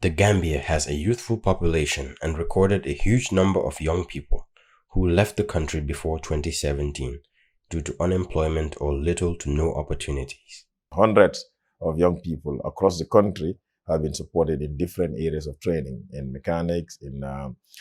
The Gambia has a youthful population and recorded a huge number of young people who left the country before 2017 due to unemployment or little to no opportunities. Hundreds of young people across the country have been supported in different areas of training, in mechanics, in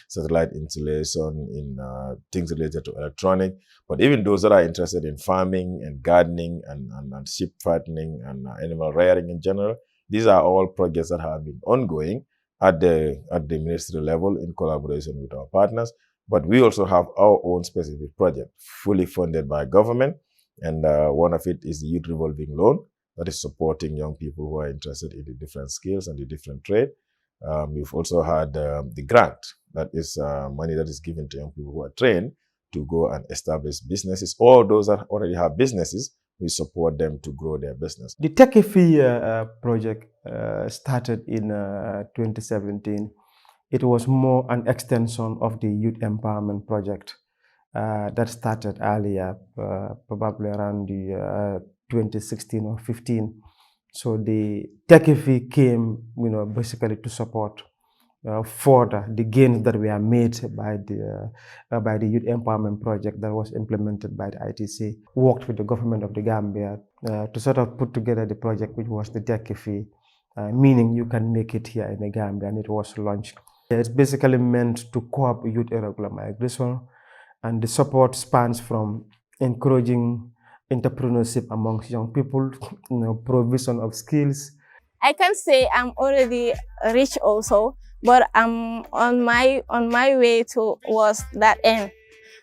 satellite installation, in things related to electronic. But even those that are interested in farming and gardening and sheep fattening and animal rearing in general, these are all projects that have been ongoing at the ministry level in collaboration with our partners. But we also have our own specific project, fully funded by government. And one of it is the Youth Revolving Loan, that is supporting young people who are interested in the different skills and the different trade. We've also had the grant, that is money that is given to young people who are trained to go and establish businesses. All those that already have businesses, we support them to grow their business. The Techifi project started in 2017. It was more an extension of the Youth Empowerment Project that started earlier, probably around the 2016 or 15. So the Techifi came, basically to support further the gains that were made by the Youth Empowerment Project that was implemented by the ITC. Worked with the government of the Gambia to sort of put together the project, which was the Techifi, meaning you can make it here in the Gambia, and it was launched. It's basically meant to curb youth irregular migration, and the support spans from encouraging entrepreneurship amongst young people, provision of skills. I can say I'm already rich also, but I'm on my way towards that end.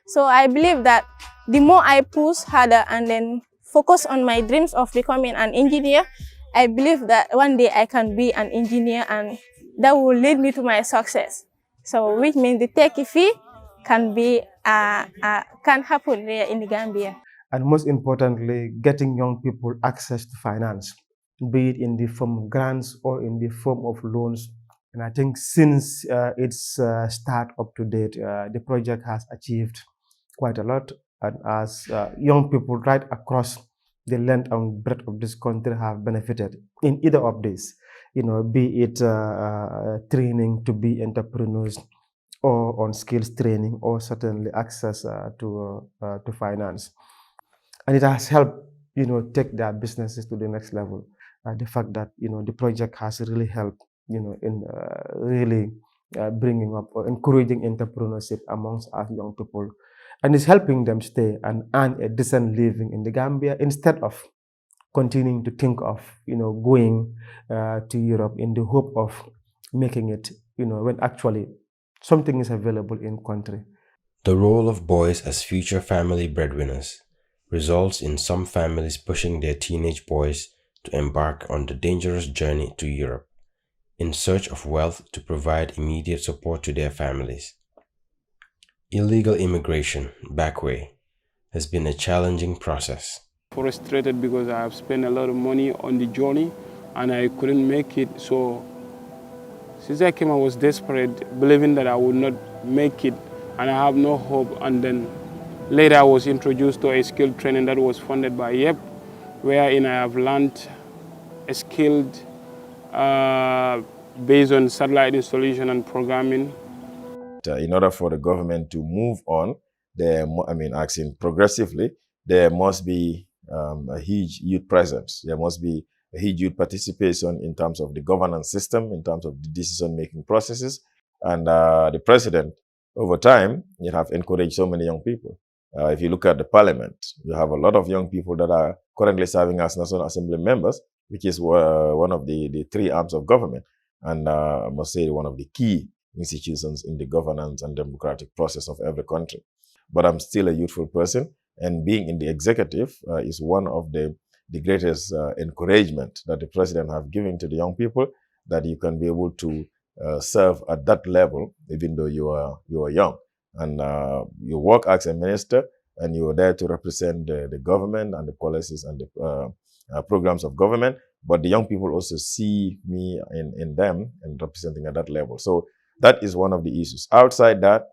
So I believe that the more I push harder and then focus on my dreams of becoming an engineer, I believe that one day I can be an engineer, and that will lead me to my success. So which means the techie fee can happen there in the Gambia. And most importantly, getting young people access to finance, be it in the form of grants or in the form of loans. And I think since its start up to date, the project has achieved quite a lot. And as young people right across the length and breadth of this country have benefited in either of these, be it training to be entrepreneurs, or on skills training, or certainly access to finance. And it has helped, take their businesses to the next level. The fact that, the project has really helped, in really bringing up or encouraging entrepreneurship amongst our young people, and is helping them stay and earn a decent living in the Gambia instead of continuing to think of, going to Europe in the hope of making it, when actually something is available in country. The role of boys as future family breadwinners results in some families pushing their teenage boys to embark on the dangerous journey to Europe in search of wealth to provide immediate support to their families. Illegal immigration, back way, has been a challenging process. Frustrated because I have spent a lot of money on the journey and I couldn't make it. So since I came, I was desperate, believing that I would not make it and I have no hope. And then later I was introduced to a skill training that was funded by YEP, wherein I have learned a skilled based on satellite installation and programming. In order for the government to move on, acting progressively, there must be a huge youth presence. There must be a huge youth participation in terms of the governance system, in terms of the decision-making processes. And the president, over time, you have encouraged so many young people. If you look at the parliament, you have a lot of young people that are currently serving as National Assembly members, which is one of the three arms of government. And I must say one of the key institutions in the governance and democratic process of every country. But I'm still a youthful person, and being in the executive is one of the greatest encouragement that the president have given to the young people, that you can be able to serve at that level, even though you are young. And you work as a minister, and you are there to represent the government and the policies and the programs of government. But the young people also see me in them and representing at that level. So that is one of the issues. Outside that,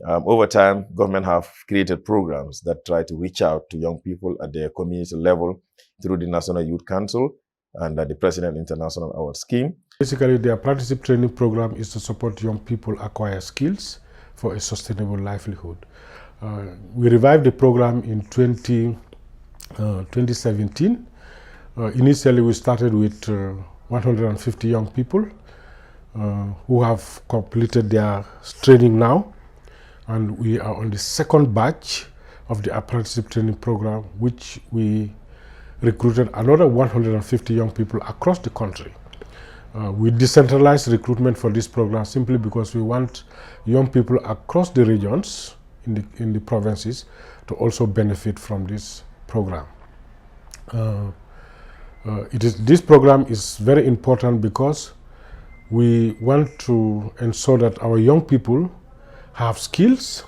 over time, government have created programs that try to reach out to young people at their community level through the National Youth Council and the President International Award Scheme. Basically, the apprenticeship training program is to support young people acquire skills for a sustainable livelihood. We revived the program in 2017. Initially, we started with 150 young people who have completed their training now. And we are on the second batch of the apprenticeship training program, which we recruited another 150 young people across the country. We decentralized recruitment for this program simply because we want young people across the regions in the provinces to also benefit from this program. This program is very important because we want to ensure that our young people have skills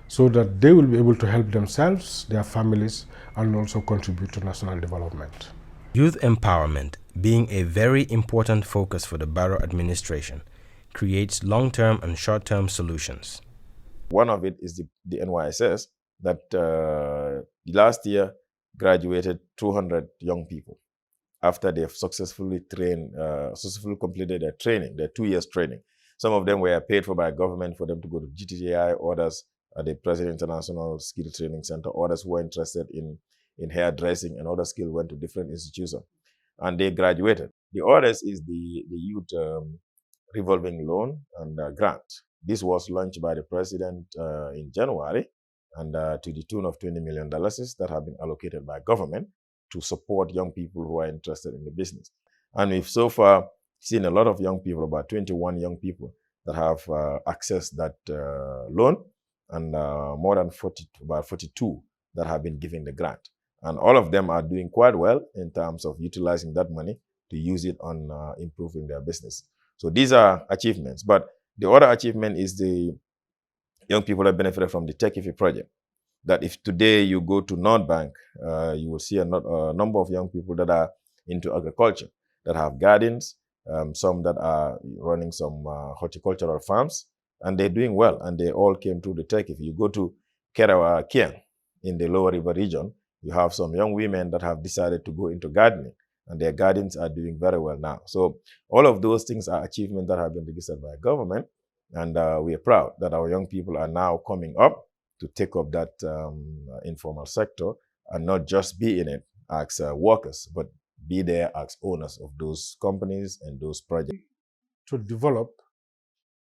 so that they will be able to help themselves, their families, and also contribute to national development. Youth empowerment, being a very important focus for the Barrow administration, creates long-term and short-term solutions. One of it is the NYSS that last year graduated 200 young people after they've successfully completed their training, their 2 years training. Some of them were paid for by government for them to go to GTTI, others at the President International Skill Training Center, others who were interested in hairdressing, and other skills went to different institutions. And they graduated. The others is the youth revolving loan and grant. This was launched by the President in January, and to the tune of $20 million that have been allocated by government to support young people who are interested in the business. And we've so far seen a lot of young people, about 21 young people that have accessed that loan, and more than about 42 that have been given the grant. And all of them are doing quite well in terms of utilizing that money to use it on improving their business. So these are achievements. But the other achievement is the young people that benefited from the Tech-IFI project. That if today you go to North Bank, you will see a number of young people that are into agriculture, that have gardens, some that are running some horticultural farms, and they're doing well, and they all came through the Tech. If you go to Kerawa Kiang in the Lower River region, you have some young women that have decided to go into gardening, and their gardens are doing very well now. So all of those things are achievements that have been registered by government, and we are proud that our young people are now coming up to take up that informal sector and not just be in it as workers, but be there as owners of those companies and those projects. To develop,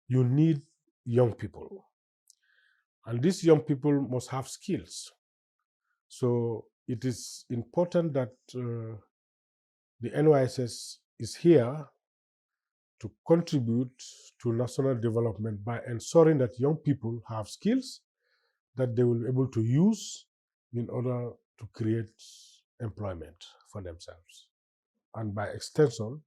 you need young people. And these young people must have skills. So it is important that the NYSS is here to contribute to national development by ensuring that young people have skills that they will be able to use in order to create employment for themselves, and by extension,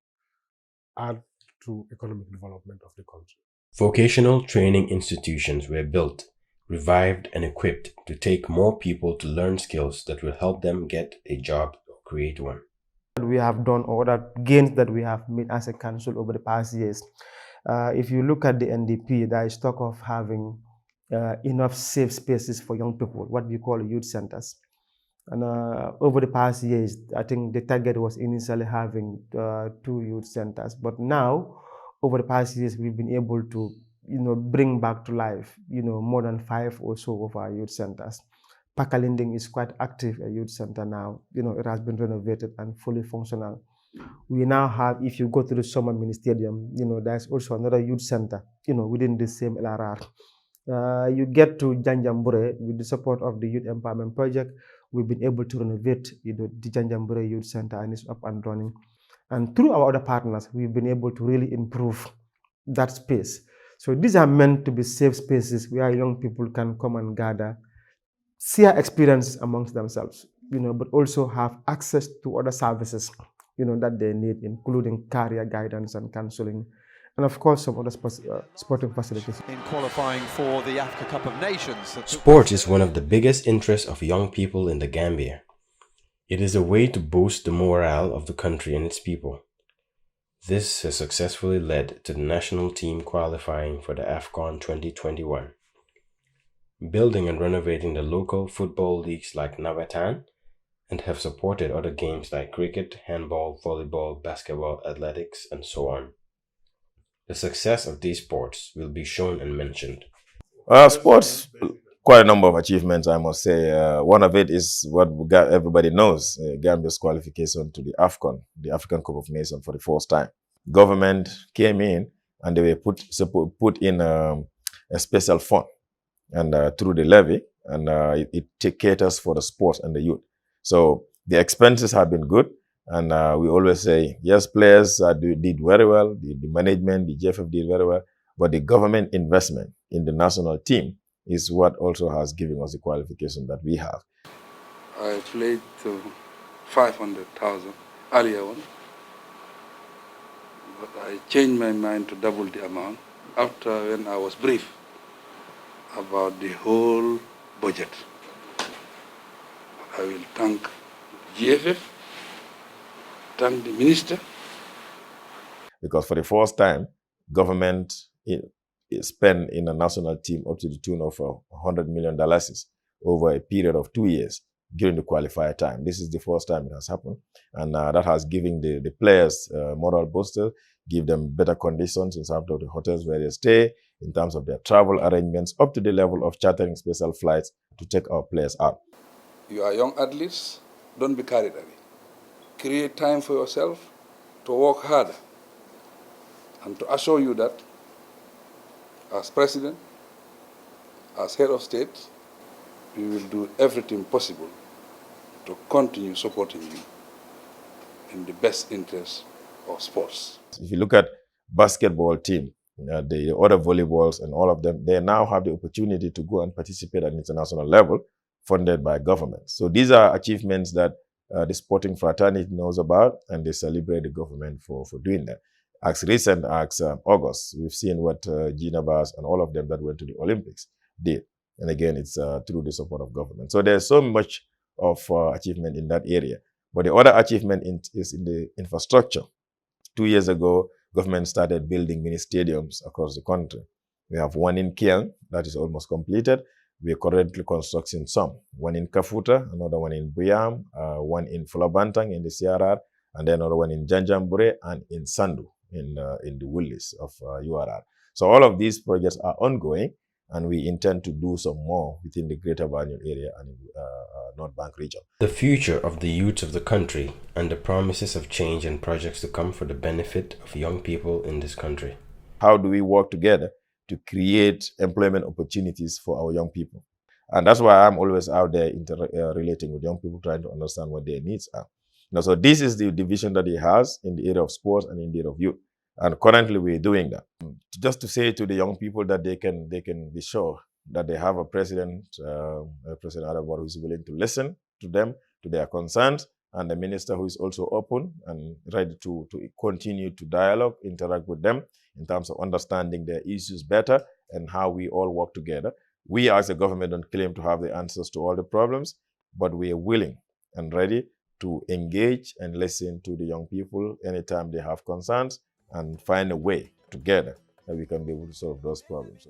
add to economic development of the country. Vocational training institutions were built, revived, and equipped to take more people to learn skills that will help them get a job or create one. We have done, or that gains that we have made as a council over the past years. If you look at the NDP, there is talk of having enough safe spaces for young people, what we call youth centers. And over the past years, I think the target was initially having 2 youth centers, but now, over the past years, we've been able to, bring back to life, more than 5 or so of our youth centers. Pakalinding is quite active, a youth center now. It has been renovated and fully functional. We now have, if you go to the Summer Mini Stadium, there's also another youth center, within the same LRR. You get to Janjambure with the support of the Youth Empowerment Project. We've been able to renovate the Janjambure Youth Center, and it's up and running. And through our other partners, we've been able to really improve that space. So these are meant to be safe spaces where young people can come and gather, share experience amongst themselves, but also have access to other services, that they need, including career guidance and counseling, and of course some other sporting facilities. In qualifying for the Africa Cup of Nations. Sport is one of the biggest interests of young people in the Gambia. It is a way to boost the morale of the country and its people. This has successfully led to the national team qualifying for the AFCON 2021. Building and renovating the local football leagues like Nawetan, and have supported other games like cricket, handball, volleyball, basketball, athletics, and so on. The success of these sports will be shown and mentioned. Sports, quite a number of achievements, I must say. One of it is what everybody knows, Gambia's qualification to the AFCON, the African Cup of Nations, for the first time. Government came in and they were put in a special fund and through the levy, and it caters for the sports and the youth. So the expenses have been good, and we always say, yes, players did very well, the management, the GFF did very well, but the government investment in the national team is what also has given us the qualification that we have. I played 500,000 earlier on, but I changed my mind to double the amount after when I was briefed about the whole budget. I will thank GFF, thank the minister. Because for the first time, government spent in a national team up to the tune of $100 million over a period of 2 years during the qualifier time. This is the first time it has happened, and that has given the players moral booster, give them better conditions in terms of the hotels where they stay, in terms of their travel arrangements, up to the level of chartering special flights to take our players out. You are young athletes, don't be carried away. Create time for yourself to work harder, and to assure you that as president, as head of state, we will do everything possible to continue supporting you in the best interest of sports. If you look at basketball team, the other volleyballs and all of them, they now have the opportunity to go and participate at international level, funded by government. So these are achievements that the sporting fraternity knows about, and they celebrate the government for doing that. As recent as August, we've seen what Gina Bass and all of them that went to the Olympics did. And again, it's through the support of government. So there's so much of achievement in that area. But the other achievement is in the infrastructure. 2 years ago, government started building mini stadiums across the country. We have one in Kiang that is almost completed. We are currently constructing some. One in Kafuta, another one in Buyam, one in Fulabantang in the CRR, and then another one in Janjambure and in Sandu in the Woolies of URR. So all of these projects are ongoing, and we intend to do some more within the Greater Banjul area and North Bank region. The future of the youth of the country and the promises of change and projects to come for the benefit of young people in this country. How do we work together to create employment opportunities for our young people? And that's why I'm always out there relating with young people, trying to understand what their needs are. So this is the division that he has in the area of sports and in the area of youth. And currently we're doing that. Just to say to the young people that they can be sure that they have a President Barrow, who is willing to listen to them, to their concerns, and the minister who is also open and ready to continue to dialogue, interact with them in terms of understanding their issues better and how we all work together. We as a government don't claim to have the answers to all the problems, but we are willing and ready to engage and listen to the young people anytime they have concerns and find a way together that we can be able to solve those problems.